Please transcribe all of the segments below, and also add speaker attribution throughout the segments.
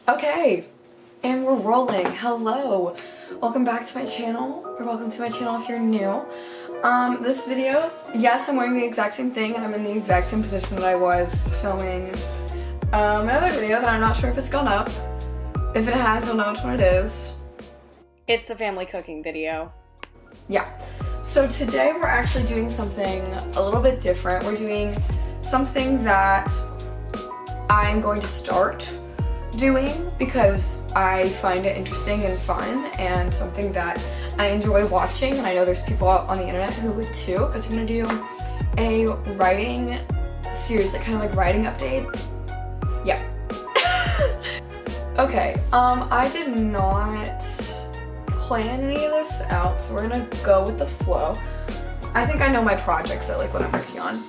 Speaker 1: Okay, and we're rolling. Hello, welcome back to my channel, or welcome to my channel if you're new. This video, yes, I'm wearing the exact same thing, and I'm in the exact same position that I was filming another video that I'm not sure if it's gone up. If it has, you'll know which one it is.
Speaker 2: It's a family cooking video.
Speaker 1: Yeah. So today we're actually doing something a little bit different. We're doing something that I'm going to start doing because I find it interesting and fun and something that I enjoy watching, and I know there's people out on the internet who would too. I was gonna do a writing series, like kind of like writing update. Yeah. Okay, I did not plan any of this out, so we're gonna go with the flow. I think I know my projects, like what I'm working on.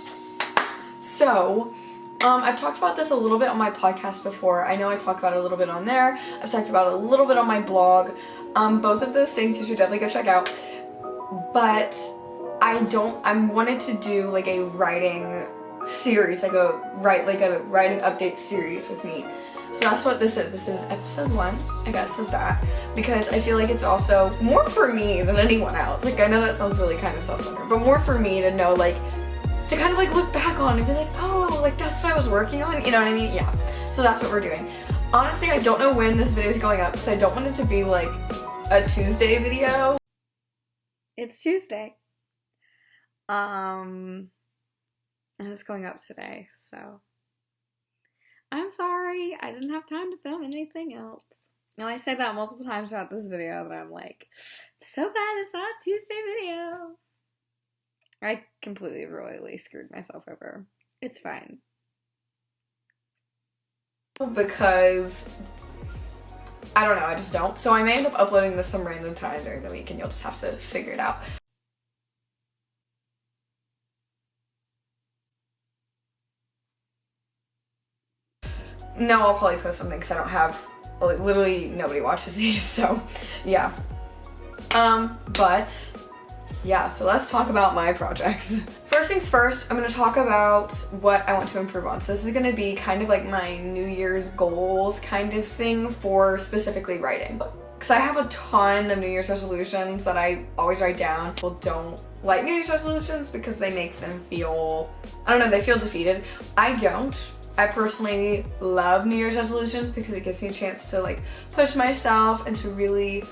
Speaker 1: So, I've talked about this a little bit on my podcast before. I know I talk about it a little bit on there. I've talked about it a little bit on my blog. Both of those things you should definitely go check out. But I wanted to do like a writing series, like a writing update series with me. So that's what this is. This is episode 1, I guess, of that. Because I feel like it's also more for me than anyone else. Like, I know that sounds really kind of self-centered, but more for me to know, like, to kind of like look back on and be like, oh, like that's what I was working on, you know what I mean? Yeah, so that's what we're doing. Honestly, I don't know when this video is going up because I don't want it to be like a Tuesday video.
Speaker 2: It's Tuesday. And it's going up today, so I'm sorry, I didn't have time to film anything else. And I say that multiple times throughout this video that I'm like, so bad it's not a Tuesday video. I completely royally screwed myself over. It's fine.
Speaker 1: Because, I don't know, I just don't. So I may end up uploading this some random time during the week and you'll just have to figure it out. No, I'll probably post something because I don't have, like, literally nobody watches these, so yeah. But yeah, so let's talk about my projects. First things first, I'm gonna talk about what I want to improve on. So this is gonna be kind of like my New Year's goals kind of thing for specifically writing. Because I have a ton of New Year's resolutions that I always write down. People don't like New Year's resolutions because they make them feel, I don't know, they feel defeated. I don't. I personally love New Year's resolutions because it gives me a chance to like push myself and to really,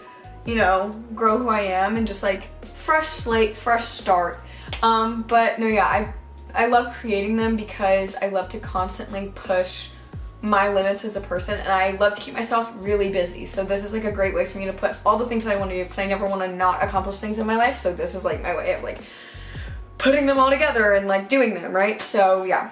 Speaker 1: you know, grow who I am and just like fresh slate, fresh start. But no, yeah, I love creating them because I love to constantly push my limits as a person, and I love to keep myself really busy. So this is like a great way for me to put all the things that I want to do because I never want to not accomplish things in my life. So this is like my way of like putting them all together and like doing them, right? So yeah.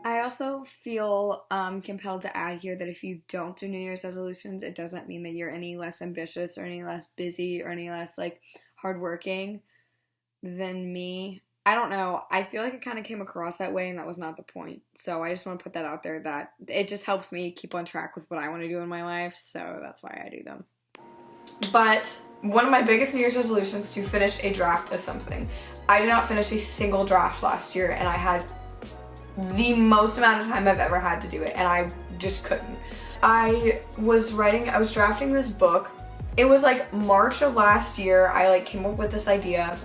Speaker 2: I also feel compelled to add here that if you don't do New Year's resolutions, it doesn't mean that you're any less ambitious or any less busy or any less like hardworking than me. I don't know. I feel like it kind of came across that way, and that was not the point. So I just want to put that out there that it just helps me keep on track with what I want to do in my life. So that's why I do them.
Speaker 1: But one of my biggest New Year's resolutions is to finish a draft of something. I did not finish a single draft last year, and I had the most amount of time I've ever had to do it, and I just couldn't. I was drafting this book. It was like March of last year. I like came up with this idea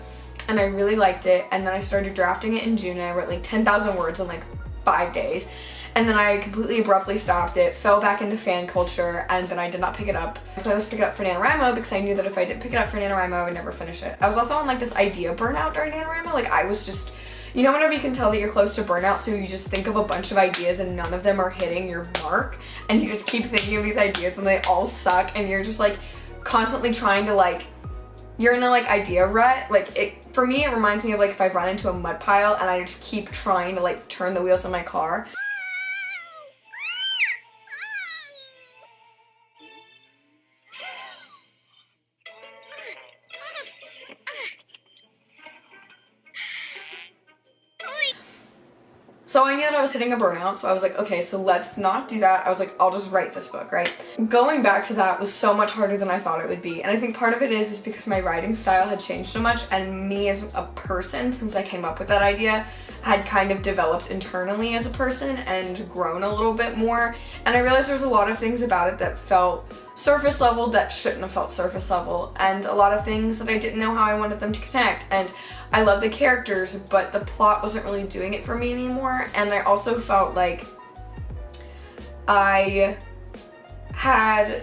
Speaker 1: and I really liked it, and then I started drafting it in June, and I wrote like 10,000 words in like 5 days, and then I completely abruptly stopped it, fell back into fan culture, and then I did not pick it up. I was picking it up for NaNoWriMo because I knew that if I didn't pick it up for NaNoWriMo, I would never finish it. I was also on like this idea burnout during NaNoWriMo. Like I was just, you know, whenever you can tell that you're close to burnout, so you just think of a bunch of ideas and none of them are hitting your mark, and you just keep thinking of these ideas and they all suck, and you're just like constantly trying to like, you're in a like idea rut. Like for me, it reminds me of like if I've run into a mud pile and I just keep trying to like turn the wheels of my car. So I knew that I was hitting a burnout, so I was like, okay, so let's not do that. I was like, I'll just write this book, right? Going back to that was so much harder than I thought it would be. And I think part of it is because my writing style had changed so much, and me as a person, since I came up with that idea, had kind of developed internally as a person and grown a little bit more. And I realized there was a lot of things about it that felt surface level that shouldn't have felt surface level, and a lot of things that I didn't know how I wanted them to connect. And I love the characters, but the plot wasn't really doing it for me anymore. And I also felt like I had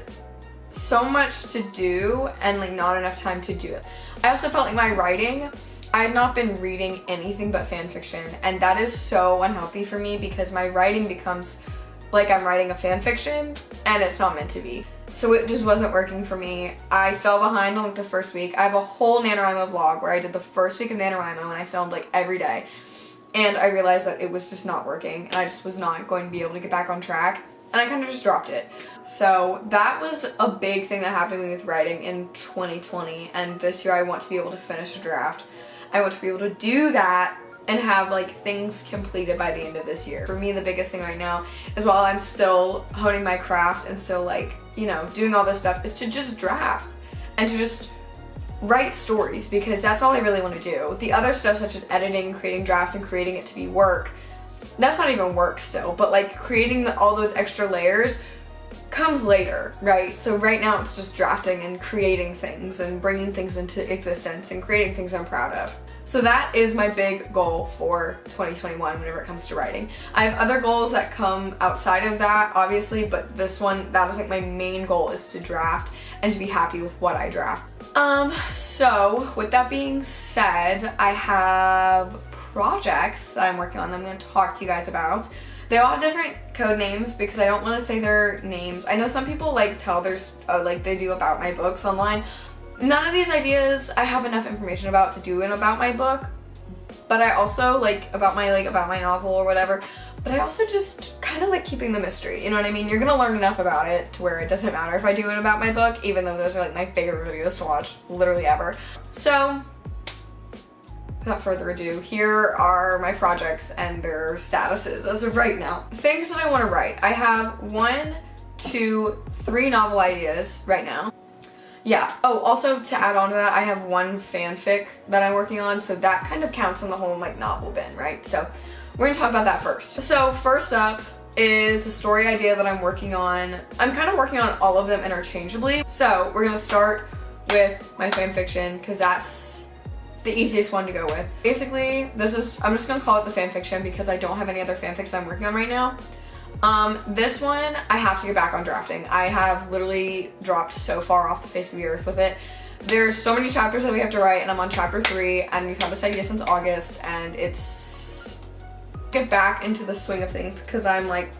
Speaker 1: so much to do and like not enough time to do it. I also felt like my writing, I had not been reading anything but fan fiction, and that is so unhealthy for me because my writing becomes like I'm writing a fan fiction and it's not meant to be. So it just wasn't working for me. I fell behind on like the first week. I have a whole NaNoWriMo vlog where I did the first week of NaNoWriMo and I filmed like every day. And I realized that it was just not working and I just was not going to be able to get back on track. And I kind of just dropped it. So that was a big thing that happened to me with writing in 2020. And this year I want to be able to finish a draft. I want to be able to do that and have like things completed by the end of this year. For me, the biggest thing right now is while I'm still honing my craft and still like, you know, doing all this stuff, is to just draft and to just write stories, because that's all I really want to do. The other stuff such as editing, creating drafts, and creating it to be work, that's not even work still, but like creating all those extra layers comes later, right? So right now it's just drafting and creating things and bringing things into existence and creating things I'm proud of. So that is my big goal for 2021 whenever it comes to writing. I have other goals that come outside of that, obviously, but this one, that is like my main goal, is to draft and to be happy with what I draft. So with that being said, I have projects that I'm working on that I'm going to talk to you guys about. They all have different code names because I don't want to say their names. I know some people like tell there's like they do about my books online. None of these ideas I have enough information about to do an about my book, but I also like about my novel or whatever. But I also just kind of like keeping the mystery. You know what I mean? You're gonna learn enough about it to where it doesn't matter if I do it about my book, even though those are like my favorite videos to watch, literally ever. So without further ado, here are my projects and their statuses as of right now. Things that I want to write. I have 1, 2, 3 novel ideas right now. Yeah. Oh, also to add on to that, I have 1 fanfic that I'm working on, so that kind of counts in the whole like novel bin, right? So we're gonna talk about that first. So first up is a story idea that I'm working on. I'm kind of working on all of them interchangeably. So we're gonna start with my fanfiction because that's the easiest one to go with. Basically, I'm just gonna call it the fanfiction because I don't have any other fanfics I'm working on right now. This one, I have to get back on drafting. I have literally dropped so far off the face of the earth with it. There's so many chapters that we have to write, and I'm on chapter 3, and we've had this idea since August, and it's get back into the swing of things because I'm like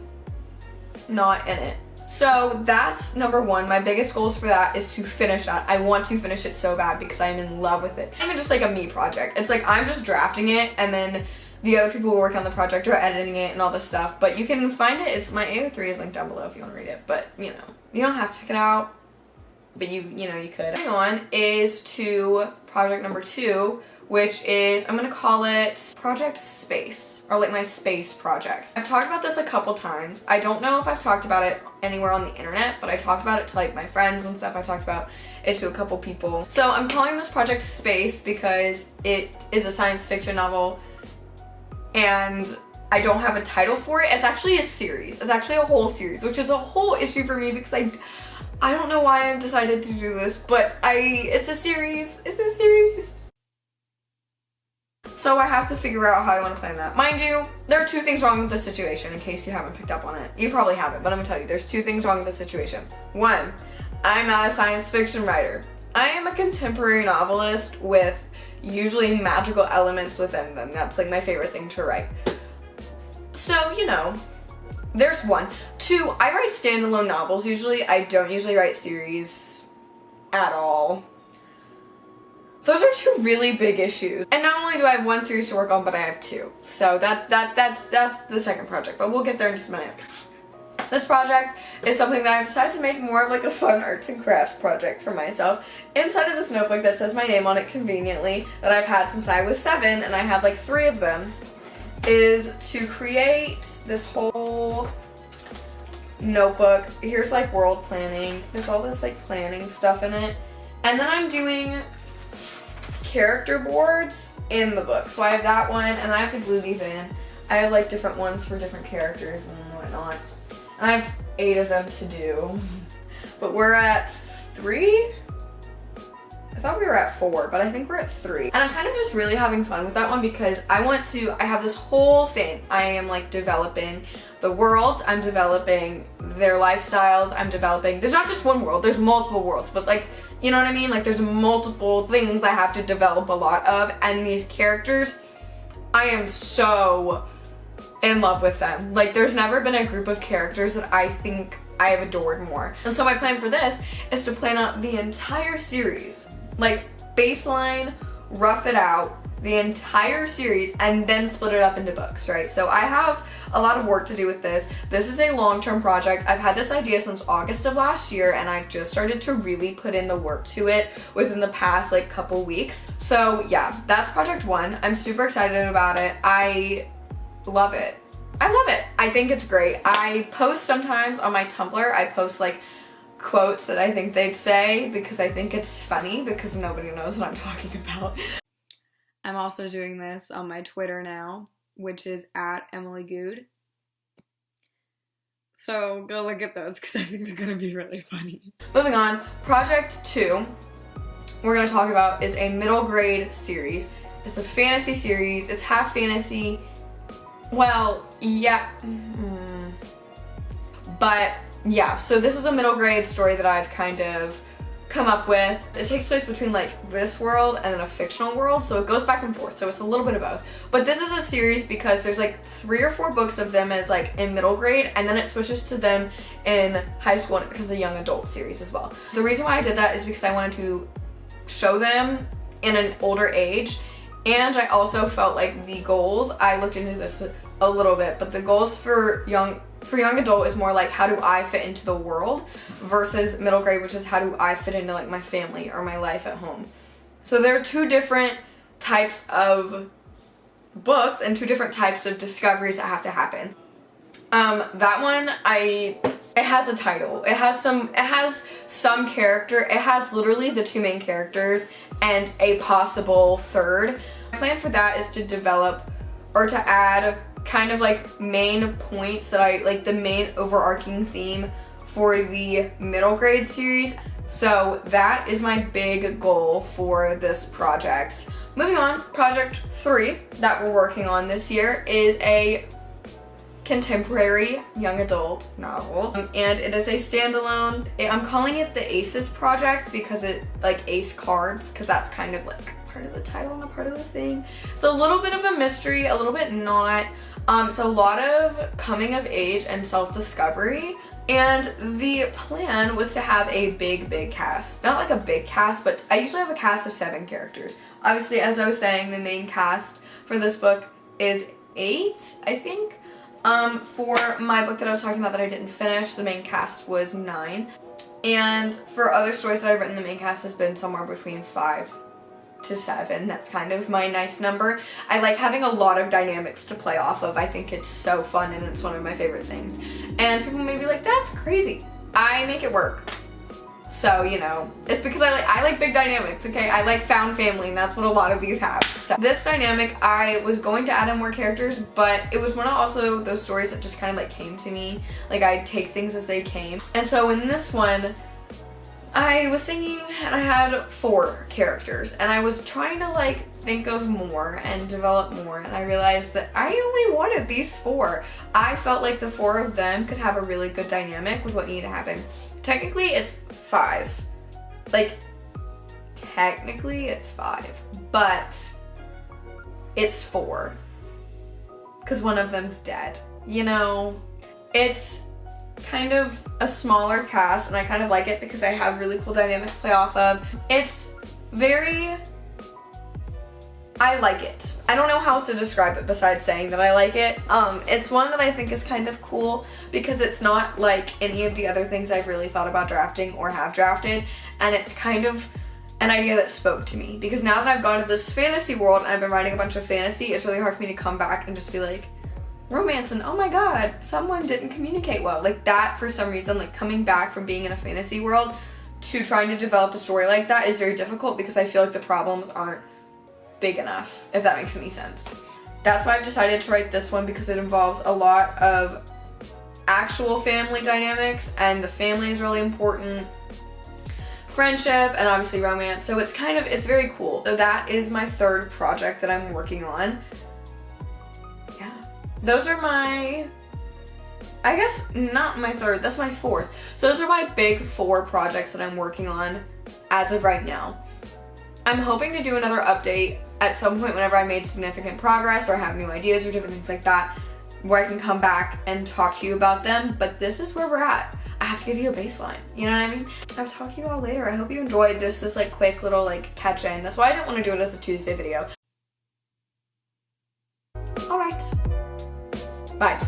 Speaker 1: not in it. So that's number 1. My biggest goals for that is to finish that. I want to finish it so bad because I'm in love with it. It's not even just like a me project. It's like I'm just drafting it and then the other people who work on the project are editing it and all this stuff. But you can find it. It's my AO3 is linked down below if you want to read it. But you know, you don't have to check it out. But you know you could. Moving on is to project number 2, which is, I'm gonna call it Project Space, or like my space project. I've talked about this a couple times. I don't know if I've talked about it anywhere on the internet, but I talked about it to like my friends and stuff. I talked about it to a couple people. So I'm calling this Project Space because it is a science fiction novel and I don't have a title for it. It's actually a series. It's actually a whole series, which is a whole issue for me because I don't know why I've decided to do this, but it's a series. It's a series. So I have to figure out how I want to plan that. Mind you, there are 2 things wrong with this situation in case you haven't picked up on it. You probably haven't, but I'm gonna tell you, there's 2 things wrong with this situation. 1, I'm not a science fiction writer. I am a contemporary novelist with usually magical elements within them. That's like my favorite thing to write. So, you know, there's 1. 2, I write standalone novels usually. I don't usually write series at all. Those are 2 really big issues. And not only do I have 1 series to work on, but I have 2. So that's the second project, but we'll get there in just a minute. This project is something that I've decided to make more of like a fun arts and crafts project for myself. Inside of this notebook that says my name on it conveniently, that I've had since I was 7, and I have like 3 of them, is to create this whole notebook. Here's like world planning. There's all this like planning stuff in it. And then I'm doing character boards in the book. So I have that one, and I have to glue these in. I have like different ones for different characters and whatnot. And I have 8 of them to do. But we're at 3? I thought we were at 4, but I think we're at 3. And I'm kind of just really having fun with that one because I have this whole thing. I am like developing the worlds, I'm developing their lifestyles, there's not just one world, there's multiple worlds, but like, you know what I mean? Like there's multiple things I have to develop a lot of, and these characters, I am so in love with them. Like there's never been a group of characters that I think I have adored more. And so my plan for this is to plan out the entire series, like baseline, rough it out, the entire series, and then split it up into books, right? So I have a lot of work to do with this. This is a long-term project. I've had this idea since August of last year, and I've just started to really put in the work to it within the past like couple weeks. So yeah, that's project 1. I'm super excited about it. I love it. I think it's great. I post sometimes on my Tumblr, I post like quotes that I think they'd say because I think it's funny because nobody knows what I'm talking about.
Speaker 2: I'm also doing this on my Twitter now, which is @EmilyGood. So go look at those because I think they're gonna be really funny.
Speaker 1: Moving on, project 2 we're gonna talk about is a middle grade series. It's a fantasy series. It's half fantasy. Well, yeah. But yeah, so this is a middle grade story that I've kind of come up with. It takes place between like this world and then a fictional world, so it goes back and forth, so it's a little bit of both. But this is a series because there's like 3 or 4 books of them as like in middle grade, and then it switches to them in high school and it becomes a young adult series as well. The reason why I did that is because I wanted to show them in an older age, and I also felt like the goals, I looked into this a little bit, but the goals for young adult is more like how do I fit into the world versus middle grade, which is how do I fit into like my family or my life at home. So there are 2 different types of books and 2 different types of discoveries that have to happen. That one, it has a title. It has some character. It has literally the 2 main characters and a possible third. My plan for that is to develop or to add kind of like main points that I like, the main overarching theme for the middle grade series. So that is my big goal for this project. Moving on, project 3 that we're working on this year is a contemporary young adult novel, and it is a standalone. I'm calling it the Aces Project because it like ace cards, because that's kind of like part of the title and a part of the thing. So a little bit of a mystery, a little bit not. It's a lot of coming of age and self-discovery, and the plan was to have a big cast. Not like a big cast, but I usually have a cast of 7 characters. Obviously, as I was saying, the main cast for this book is 8, I think. For my book that I was talking about that I didn't finish, the main cast was 9. And for other stories that I've written, the main cast has been somewhere between 5 to 7. That's kind of my nice number. I like having a lot of dynamics to play off of. I think it's so fun and it's one of my favorite things. And people may be like, that's crazy. I make it work. So, you know, it's because I like big dynamics, okay? I like found family, and that's what a lot of these have. So this dynamic, I was going to add in more characters, but it was one of also those stories that just kind of like came to me. Like I'd take things as they came. And so in this one, I was singing and I had 4 characters, and I was trying to like think of more and develop more, and I realized that I only wanted these 4. I felt like the 4 of them could have a really good dynamic with what needed to happen. Technically it's 5. Like technically it's 5, but it's 4 because one of them's dead. You know, it's kind of a smaller cast, and I kind of like it because I have really cool dynamics to play off of. It's very, I like it. I don't know how else to describe it besides saying that I like it. It's one that I think is kind of cool because it's not like any of the other things I've really thought about drafting or have drafted, and it's kind of an idea that spoke to me because now that I've gone to this fantasy world and I've been writing a bunch of fantasy, it's really hard for me to come back and just be like, romance and oh my god, someone didn't communicate well. Like that, for some reason, like coming back from being in a fantasy world to trying to develop a story like that is very difficult because I feel like the problems aren't big enough, if that makes any sense. That's why I've decided to write this one, because it involves a lot of actual family dynamics, and the family is really important. Friendship, and obviously romance. So it's very cool. So that is my third project that I'm working on. Yeah. Those are my, I guess not my third, that's my fourth. So those are my big 4 projects that I'm working on as of right now. I'm hoping to do another update at some point whenever I made significant progress or have new ideas or different things like that, where I can come back and talk to you about them, but this is where we're at. I have to give you a baseline, you know what I mean? I'll talk to you all later. I hope you enjoyed this just like quick little like catch in. That's why I didn't want to do it as a Tuesday video. All right, bye.